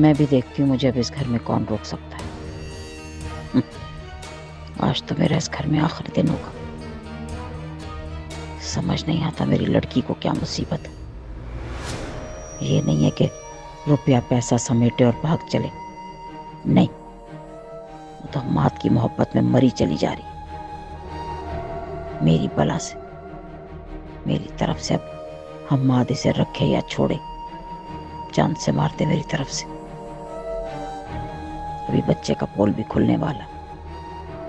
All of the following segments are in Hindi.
मैं भी देखती हूँ मुझे अब इस घर में कौन रोक सकता है। आज तो मेरा इस घर में आखिरी दिन होगा। समझ नहीं आता मेरी लड़की को क्या मुसीबत है। ये नहीं है कि रुपया पैसा समेटे और भाग चले, नहीं, वो तो मात की मोहब्बत में मरी चली जा रही मेरी बला से। मेरी तरफ से अब हम माद इसे रखे या छोड़े, जान से मारते मेरी तरफ से। अभी बच्चे का पोल भी खुलने वाला,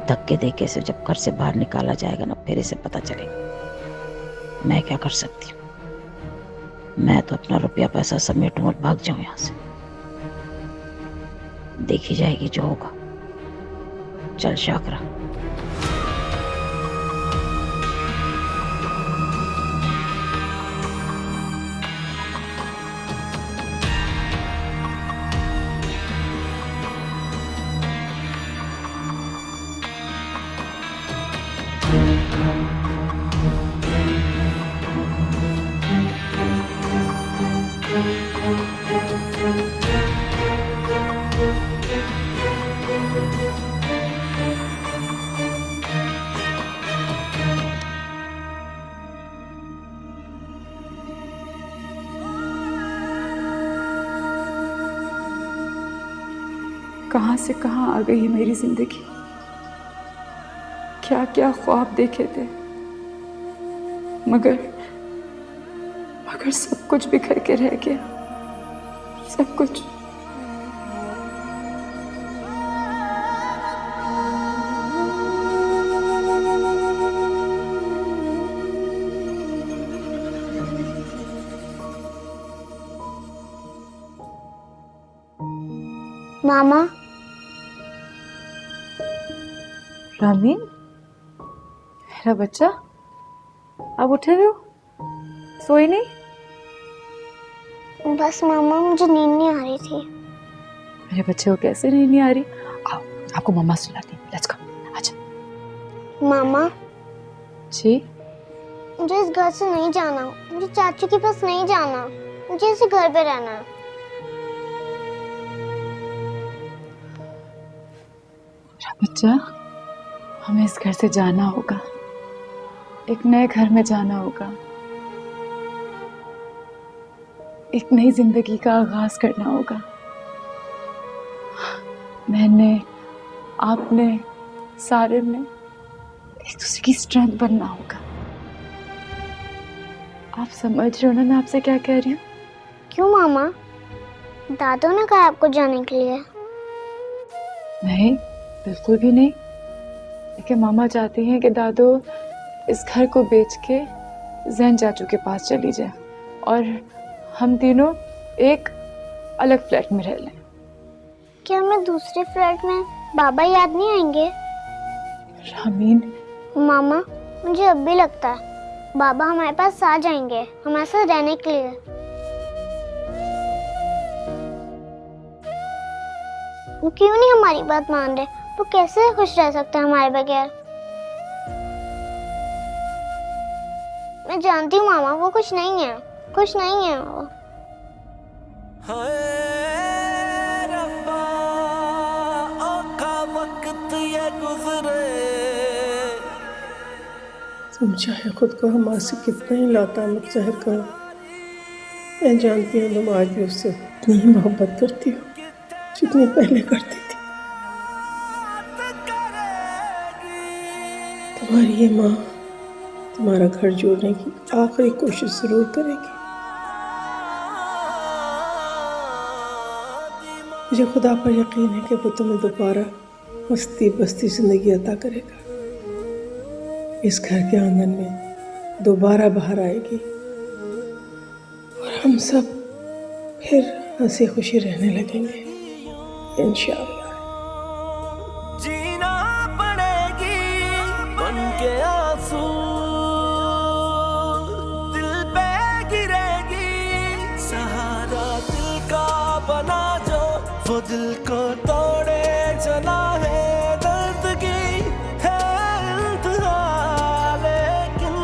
धक्के देके से जब घर से बाहर निकाला जाएगा ना, फिर इसे पता चलेगा। मैं क्या कर सकती हूँ? मैं तो अपना रुपया पैसा समेटूं और भाग जाऊं यहां से। देखी जाएगी जो होगा। चल शाकरा। कहां से कहां आ गई है मेरी जिंदगी। क्या क्या ख्वाब देखे थे, मगर सब कुछ बिखर के रह गया, सब कुछ। मामा। रामीन, मेरा बच्चा, अब उठे हुए हो? सोई नहीं? बस मामा, मुझे नींद नहीं आ रही थी। मेरे बच्चे को कैसे नींद नहीं आ रही? आओ, आपको मम्मा सुलाती है। लेट्स गो, आजा। मामा जी? मुझे इस घर से नहीं जाना, मुझे चाचू के पास नहीं जाना, मुझे इसी घर पे रहना है। बच्चा, हमें इस घर से जाना होगा, एक नए घर में जाना होगा, एक नई जिंदगी का आगाज करना होगा। मैंने, आपने, सारे ने एक दूसरे की स्ट्रेंथ बनना होगा। आप समझ रहे हो ना मैं आपसे क्या कह रही हूँ? क्यों मामा? दादू ने कहा आपको जाने के लिए। नहीं, बिल्कुल भी नहीं। लेकिन मामा चाहती हैं कि दादू इस घर को बेच के जैन चाचू के पास चली जाए और हम तीनों एक अलग फ्लैट में रह लें। क्या हमें दूसरे फ्लैट में बाबा याद नहीं आएंगे? रामीन, मामा, मुझे अब भी लगता है बाबा हमारे पास आ जाएंगे हमारे साथ रहने के लिए। वो क्यों नहीं हमारी बात मान रहे? वो कैसे खुश रह सकते हैं हमारे बगैर? मैं जानती हूँ मामा, वो खुश नहीं है, खुश नहीं है वो। तुम चाहे खुद को हमसे कितना ही लातामत ज़ाहिर करो, मैं जानती हूँ तुम आज भी उससे उतनी ही मोहब्बत करती हो जितनी पहले करती थी। तुम्हारी ये माँ तुम्हारा घर जोड़ने की आखिरी कोशिश जरूर करेगी। मुझे खुदा पर यकीन है कि वो तुम्हें दोबारा हंसती बसती जिंदगी अता करेगा। इस घर के आंगन में दोबारा बाहर आएगी और हम सब फिर हंसी खुशी रहने लगेंगे इंशाअल्लाह। जीना पड़ेगी बन के आंसू, दिल पे गिरेगी सहारा दिल का बना जो, वो दिल को तोड़े चला है दर्द की है इंतहा, लेकिन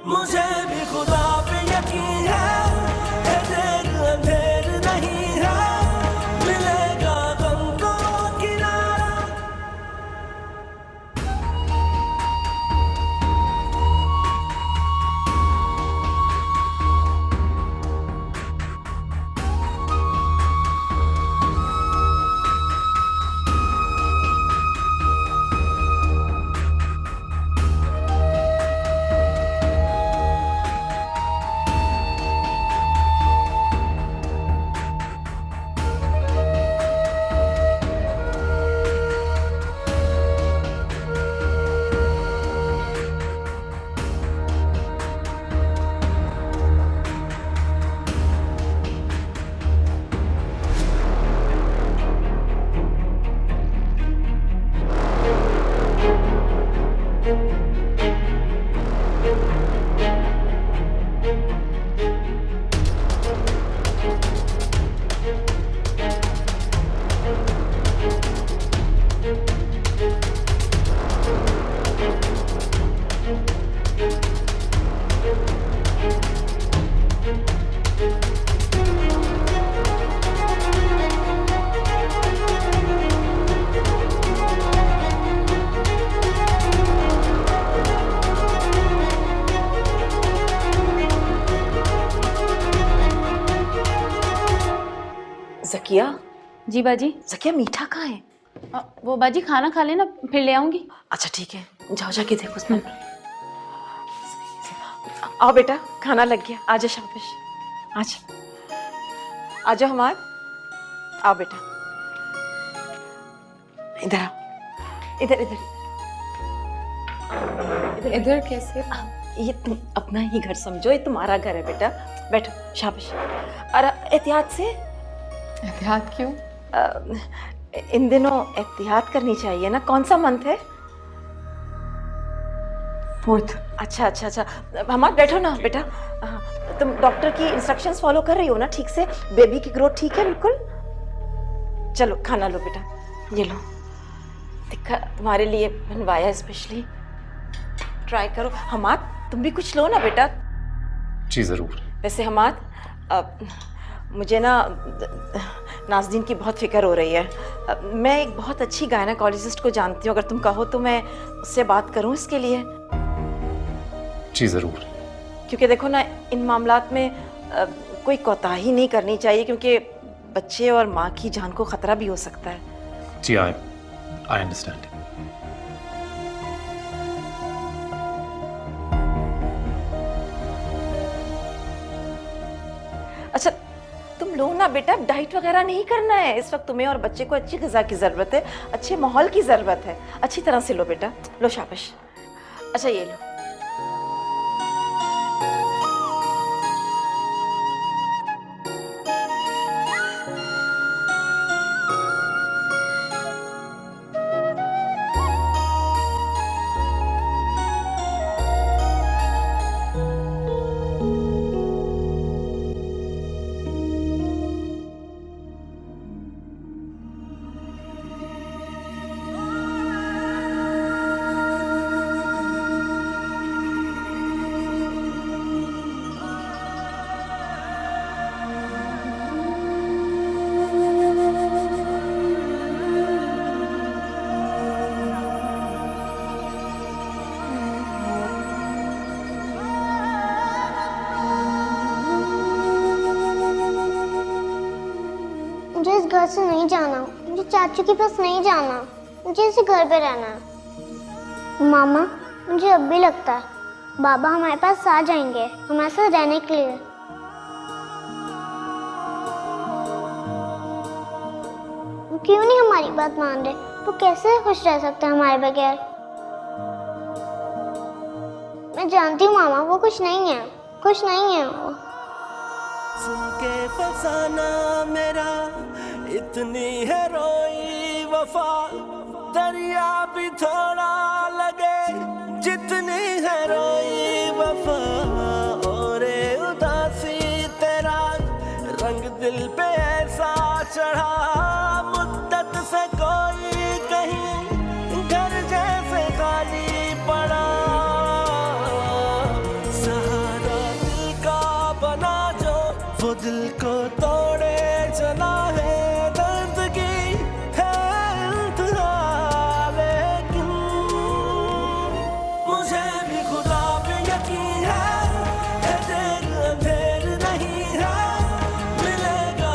मुझे भी खुदा पे यकीन है देर अंधेर नहीं है। जकिया, जी बाजी। जकिया मीठा कहाँ है? वो बाजी खाना खा लेना, फिर ले आऊंगी। अच्छा ठीक है, जाओ जाके देखो उसमें। आओ बेटा, खाना लग गया। आजा शाबाश, आजा आजा हमार, आओ बेटा, इधर आओ, इधर इधर इधर कैसे? ये तुम अपना ही घर समझो, ये तुम्हारा घर है बेटा। बैठो, शाबाश। अरे एहतियात से। एहतियात क्यों? इन दिनों एहतियात करनी चाहिए ना। कौन सा मंथ है? 4th। अच्छा अच्छा अच्छा, हमार बैठो ना बेटा। तुम डॉक्टर की इंस्ट्रक्शंस फॉलो कर रही हो ना ठीक से? बेबी की ग्रोथ ठीक है बिल्कुल? चलो खाना लो बेटा, ये लो, दिखा तुम्हारे लिए बनवाया स्पेशली, ट्राई करो। हमाद तुम भी कुछ लो ना बेटा। जी ज़रूर। वैसे हमाद, मुझे ना नाज़नीन की बहुत फिक्र हो रही है। मैं एक बहुत अच्छी गायनेकोलॉजिस्ट को जानती हूँ, अगर तुम कहो तो मैं उससे बात करूँ इसके लिए। जी ज़रूर। क्योंकि देखो ना, इन मामलात में कोई कोताही नहीं करनी चाहिए, क्योंकि बच्चे और माँ की जान को ख़तरा भी हो सकता है। जी आई अंडरस्टैंड। अच्छा तुम लो ना बेटा, डाइट वगैरह नहीं करना है इस वक्त। तुम्हें और बच्चे को अच्छी ग़िज़ा की ज़रूरत है, अच्छे माहौल की ज़रूरत है। अच्छी तरह से लो बेटा, लो शाबाश। अच्छा ये लो। मुझे इस घर से नहीं जाना, मुझे चाचू के पास नहीं जाना, मुझे इसी घर पे रहना है। मामा, मुझे अब भी लगता है बाबा हमारे पास आ जाएंगे हमारे साथ रहने के लिए। वो क्यों नहीं हमारी बात मान रहे? वो कैसे खुश रह सकते हैं हमारे बगैर? मैं जानती हूँ मामा, वो खुश नहीं है, खुश नहीं है वो। सुन के फसाना मेरा, इतनी है रोई वफा, दरिया भी थोड़ा लगे जितनी है रोई वफा। और उदासी तेरा रंग दिल पे ऐसा चढ़ा, मुद्दत से कोई कहीं घर जैसे खाली पड़ा। सहारा दिल का बना जो, वो दिल को तोड़े चला है, दर्द की है इंतहा। लेकिन मुझे भी खुदा पे यकीन है देर अंधेर नहीं है, मिलेगा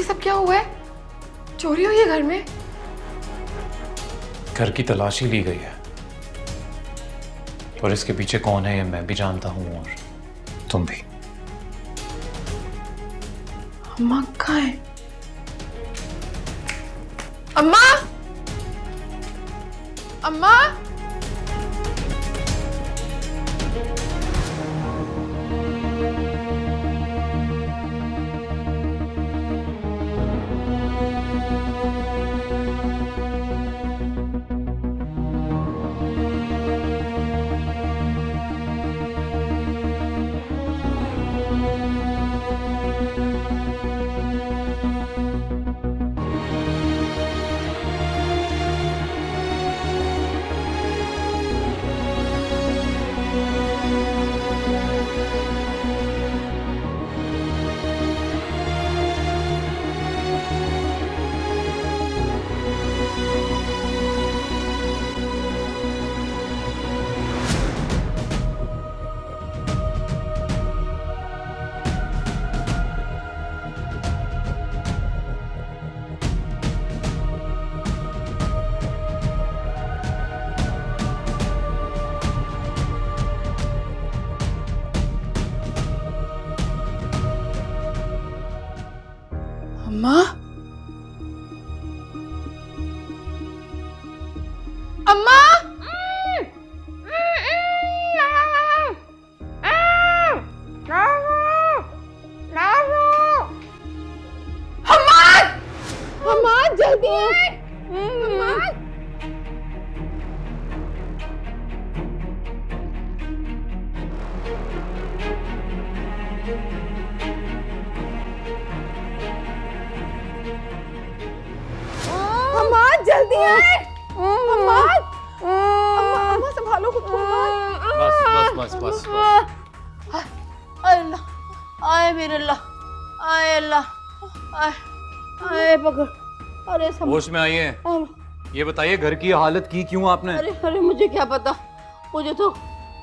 ये सब क्या हुआ है? चोरी हुई है घर में? घर की तलाशी ली गई है और इसके पीछे कौन है ये मैं भी जानता हूं और तुम भी। अम्मा कहाँ है? अम्मा! अम्मा! अम्मा? अम्मा! अम्मा जल्दी! अम्मा! अम्मा जल्दी आए! अम्मा! अम्मा संभालो खुद को। बस बस बस बस, बस। अल्लाह आए मेरे अल्लाह आए अल्लाह आए आए पकड़। अरे होश में आइए। ये बताइए घर की हालत की क्यों आपने? अरे अरे मुझे क्या पता, मुझे तो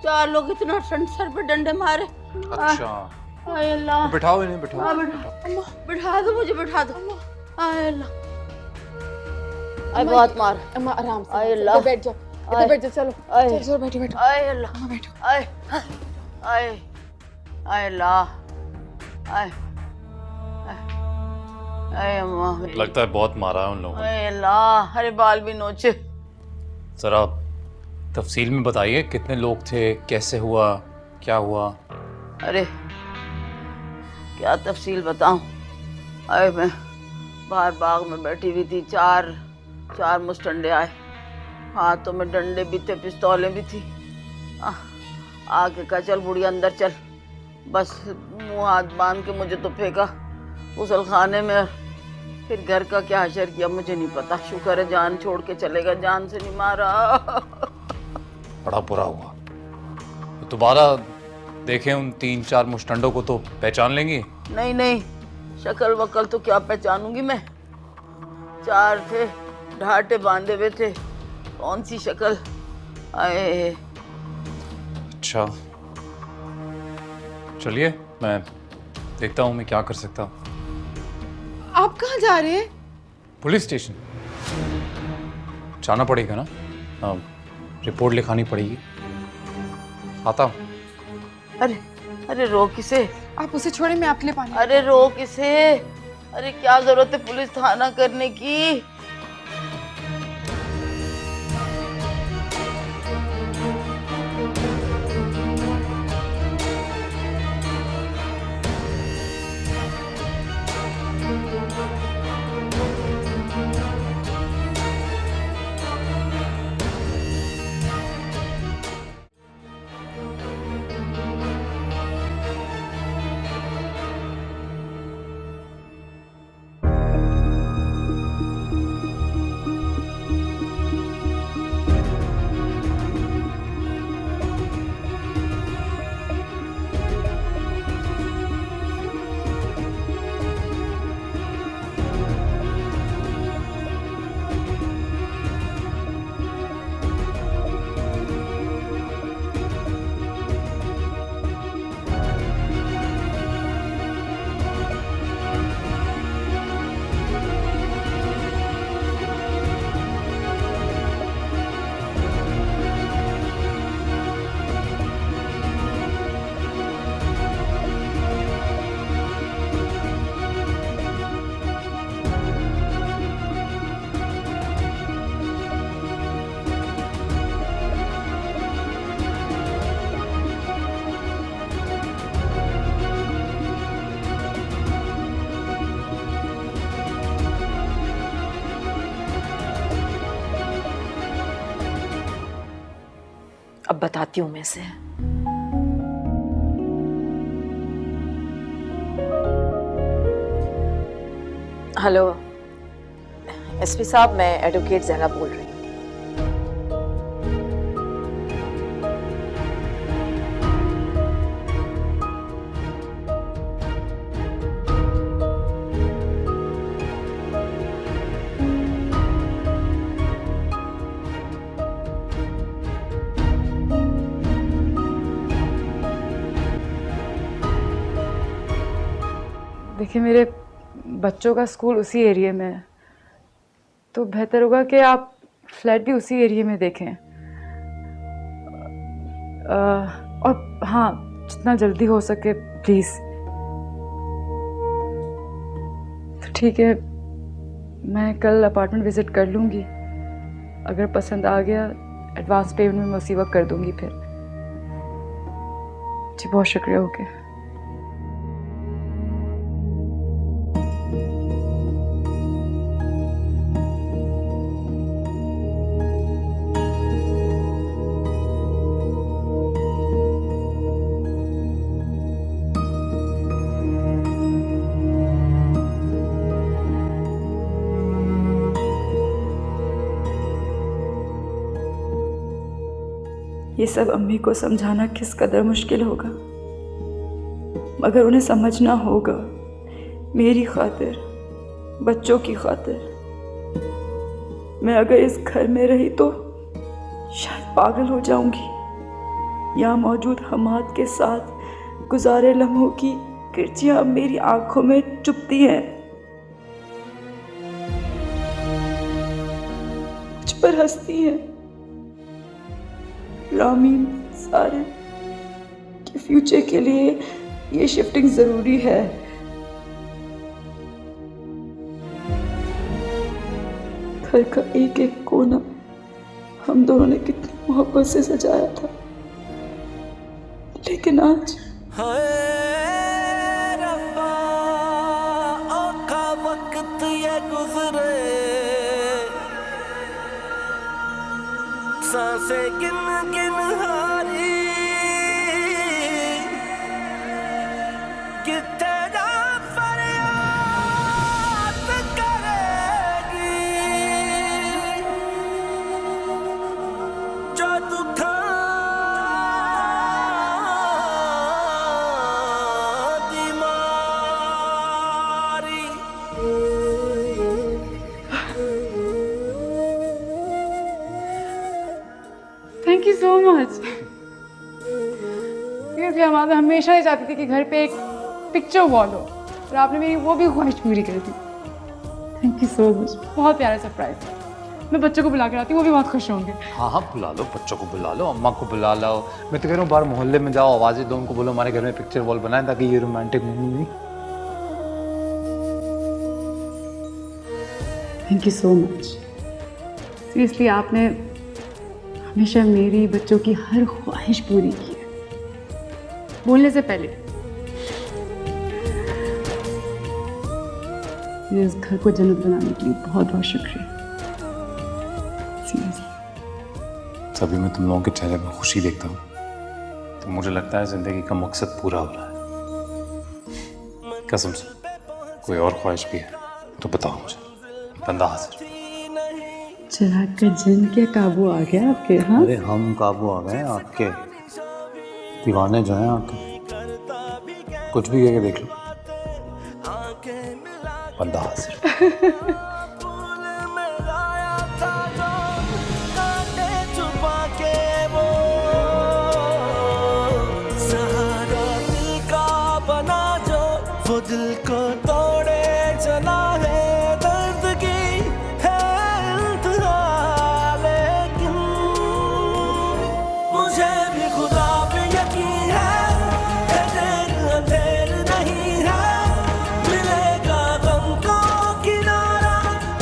4 लोग इतना सर पे डंडे मारे। अच्छा आए अल्लाह। बिठाओ इन्हें, बिठाओ। हाँ बिठा, बिठा दो मुझे, बिठा दो। आए अल्लाह। आए बहुत मार। अम्मा आराम से। आए अल्लाह। बैठ जाओ, इधर बैठ जाओ। चलो आए। चलो चलो बैठो बैठो। आए अल्लाह। अम्मा बैठो। आए आए आए अल्लाह। आए आए अम्मा। लगता है बहुत मारा है उन लोगों ने। आए अल्लाह। अरे बाल भी नोचे। जरा तफसील में बताइए कितने लोग थे, कैसे हुआ, क्या हुआ? अरे क्या तफसील बताऊं? अरे मैं बाहर बाग में बैठी हुई थी, चार मुस्टंडे आए, हाथों में डंडे भी थे, पिस्तौलें भी थी। आके कहा चल बुढ़िया अंदर चल, बस मुंह हाथ बांध के मुझे तो फेंका गुसल खाने में। फिर घर का क्या हशर किया मुझे नहीं पता। शुक्र है जान छोड़ के चलेगा, जान से नहीं मारा। बड़ा बुरा हुआ। तो दोबारा देखें उन 3-4 मुस्टंडों को तो पहचान लेंगी? नहीं नहीं, शक्ल वकल तो क्या पहचानूंगी मैं। 4 थे, ढाटे बांधे हुए थे, कौन सी शक्ल। आए। अच्छा चलिए मैं देखता हूँ मैं क्या कर सकता हूँ। आप कहाँ जा रहे हैं? पुलिस स्टेशन जाना पड़ेगा ना, रिपोर्ट लिखानी पड़ेगी। आता हूँ। अरे अरे रो किसे? आप उसे छोड़े, मैं आपके लिए पानी। अरे रो किसे? अरे क्या जरूरत है पुलिस थाना करने की? अब बताती हूँ मैं इसे। हेलो एसपी साहब, मैं एडवोकेट जैनब बोल रही हूँ। देखिए, मेरे बच्चों का स्कूल उसी एरिया में है, तो बेहतर होगा कि आप फ्लैट भी उसी एरिया में देखें। और हाँ, जितना जल्दी हो सके प्लीज़। तो ठीक है, मैं कल अपार्टमेंट विज़िट कर लूँगी। अगर पसंद आ गया एडवांस पेमेंट में मैं उसी वक्त कर दूँगी फिर। जी बहुत शुक्रिया। ओके। ये सब अम्मी को समझाना किस कदर मुश्किल होगा, मगर उन्हें समझना होगा। मेरी खातिर, बच्चों की खातिर। मैं अगर इस घर में रही तो शायद पागल हो जाऊंगी। यहाँ मौजूद हमाद के साथ गुजारे लम्हों की किरचियां मेरी आंखों में चुभती हैं। मुझ पर हंसती हैं। रामीन सारे के फ्यूचर के लिए ये शिफ्टिंग जरूरी है। घर का एक एक कोना हम दोनों ने कितनी मोहब्बत से सजाया था, लेकिन आज हाय रब्बा, औखा वक्त ये गुजरे, सांसें गिन गिन हारी, कितने जा फरियाद करेगी, जो दुखा थैंक यू सो मच। क्योंकि हमारा हमेशा ही चाहती थी कि घर पे एक पिक्चर वॉल हो, और आपने मेरी वो भी ख्वाहिश पूरी कर दी। Thank you so much. बहुत प्यारा सरप्राइज है। मैं बच्चों को बुला कर आती हूँ, वो भी बहुत खुश होंगे। हाँ हाँ बुला लो, बच्चों को बुला लो, अम्मा को बुला लो। मैं तो कह रहा हूँ बाहर मोहल्ले में जाओ, आवाज़ें दो, उनको बोलो हमारे घर में पिक्चर वॉल बनाए, ताकि ये romantic movie. Thank you so much. Seriously आपने हमेशा मेरी बच्चों की हर ख्वाहिश पूरी की है, बोलने से पहले। मेरे इस घर को जन्नत बनाने के लिए बहुत बहुत शुक्रिया। सीरियसली। तभी मैं तुम लोगों के चेहरे पर खुशी देखता हूँ तो मुझे लगता है जिंदगी का मकसद पूरा हो रहा है। कसम से कोई और ख्वाहिश भी है तो बताओ मुझे, बंदा हाजिर। चिराग का जिन क्या काबू आ गया आपके? हाँ, अरे हम काबू आ गए आपके, दीवाने जो हैं आपके, कुछ भी करके देख लो, बंदा हाजिर। वो दिल को तोड़े चला है, दर्द की है इंतहा, लेकिन मुझे भी खुदा पे यकीन है, देर अंधेर नहीं है, मिलेगा गम को किनारा,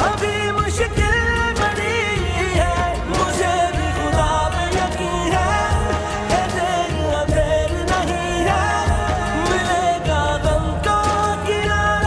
अभी मुश्किल बड़ी है। मुझे भी खुदा पे यकीन है, देर अंधेर नहीं है, मिलेगा गम को किनारा,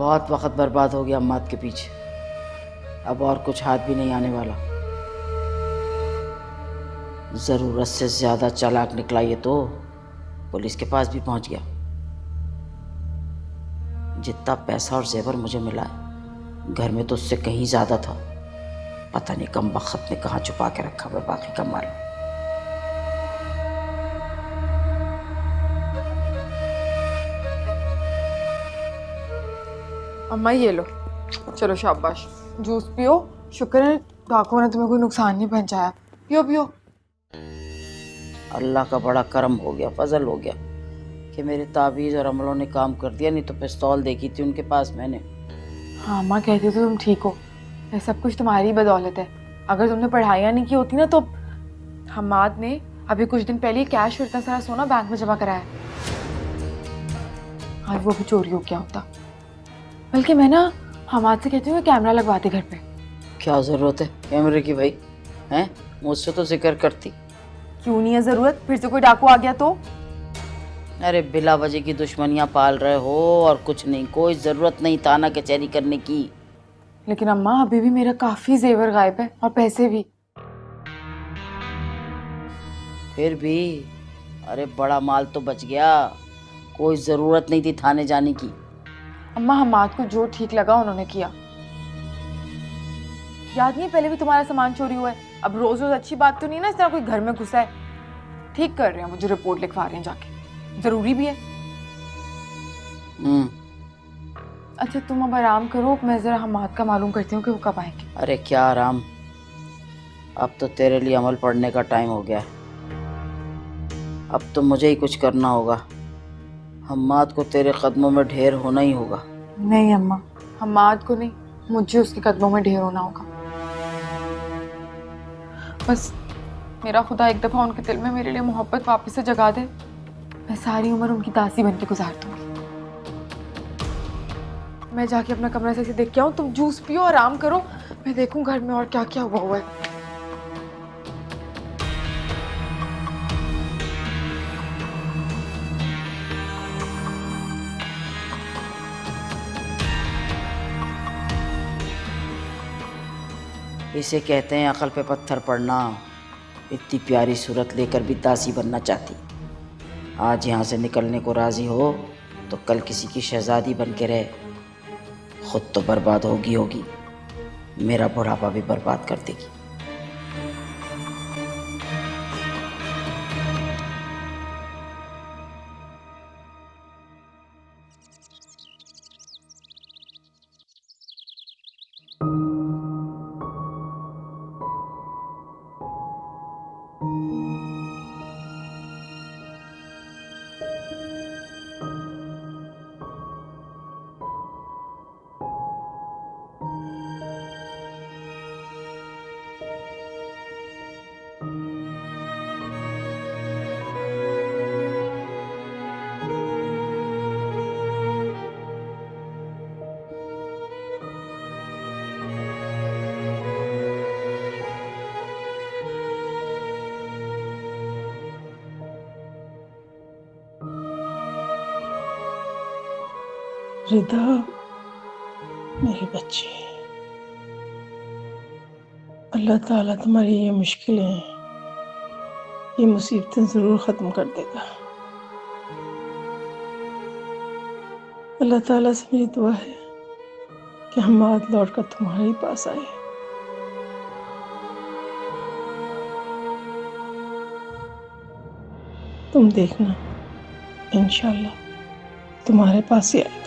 बहुत वक्त बर्बाद हो गया अम्मात के पीछे, अब और कुछ हाथ भी नहीं आने वाला। जरूरत से ज्यादा चालाक निकला ये तो पुलिस के पास भी पहुंच गया। जितना पैसा और जेवर मुझे मिला है घर में तो उससे कहीं ज्यादा था। पता नहीं कम वक्त ने कहाँ छुपा के रखा हुआ बाकी का माल। अम्मा ये लो, चलो शाबाश, जूस पियो। शुक्र है डाकुओं ने तुम्हें कोई नुकसान नहीं पहुंचाया। पियो पियो। अल्लाह का बड़ा करम हो गया, फजल हो गया कि मेरे ताबीज़ और अमलों ने काम कर दिया, नहीं तो पिस्तौल देखी थी उनके पास मैंने। हाँ अम्मा कहती तो तुम ठीक हो, ये सब कुछ तुम्हारी बदौलत है। अगर तुमने पढ़ाइयाँ नहीं की होती ना तो हमाद ने अभी कुछ दिन पहले कैश और इतना सारा सोना बैंक में जमा कराया, आज वो भी चोरी हो गया होता। बल्कि मैं ना हमाद से कहती हूँ कैमरा लगवाते घर पे। क्या ज़रूरत है कैमरे की भाई, हैं? मुझसे तो जिक्र करती। क्यों नहीं है ज़रूरत, फिर से कोई डाकू आ गया तो? अरे बिला वजह की दुश्मनियाँ पाल रहे हो और कुछ नहीं, कोई ज़रूरत नहीं थाना कचहरी करने की। लेकिन अम्मा अभी भी मेरा काफ़ी जेवर गायब है और पैसे भी। फिर भी अरे बड़ा माल तो बच गया, कोई ज़रूरत नहीं थी थाने जाने की। अम्मा हमाद को जो ठीक लगा उन्होंने किया। याद नहीं पहले भी तुम्हारा सामान चोरी हुआ है? अब रोज रोज अच्छी बात तो नहीं ना इस तरह कोई घर में घुसा है। ठीक कर रहे हैं, मुझे रिपोर्ट लिखवा रहे हैं जाके, जरूरी भी है। अच्छा तुम अब आराम करो, मैं जरा हमाद का मालूम करती हूँ कि वो कब आएंगे। अरे क्या आराम, अब तो तेरे लिए अमल पढ़ने का टाइम हो गया है। अब तो मुझे ही कुछ करना होगा, हम्माद को तेरे कदमों में ढेर होना ही होगा। नहीं अम्मा, हम्माद को नहीं, मुझे उसके कदमों में ढेर होना होगा। बस मेरा खुदा एक दफ़ा उनके दिल में मेरे लिए मोहब्बत वापस से जगा दे, मैं सारी उम्र उनकी दासी बन के गुजार दूंगी। मैं जाके अपना कमरा से देख के आऊँ, तुम जूस पियो, आराम करो, मैं देखूँ घर में और क्या क्या हुआ है। इसे कहते हैं अकल पे पत्थर पड़ना। इतनी प्यारी सूरत लेकर भी दासी बनना चाहती, आज यहाँ से निकलने को राजी हो तो कल किसी की शहजादी बन के रहे। खुद तो बर्बाद होगी, मेरा बुढ़ापा भी बर्बाद कर देगी। रिदा मेरी बच्ची, अल्लाह ताला तुम्हारी ये मुश्किलें, ये मुसीबतें ज़रूर ख़त्म कर देगा। अल्लाह ताला से मेरी दुआ है कि हम्माद लौट कर तुम्हारे ही पास आए। तुम देखना इंशाअल्लाह तुम्हारे पास ही आए।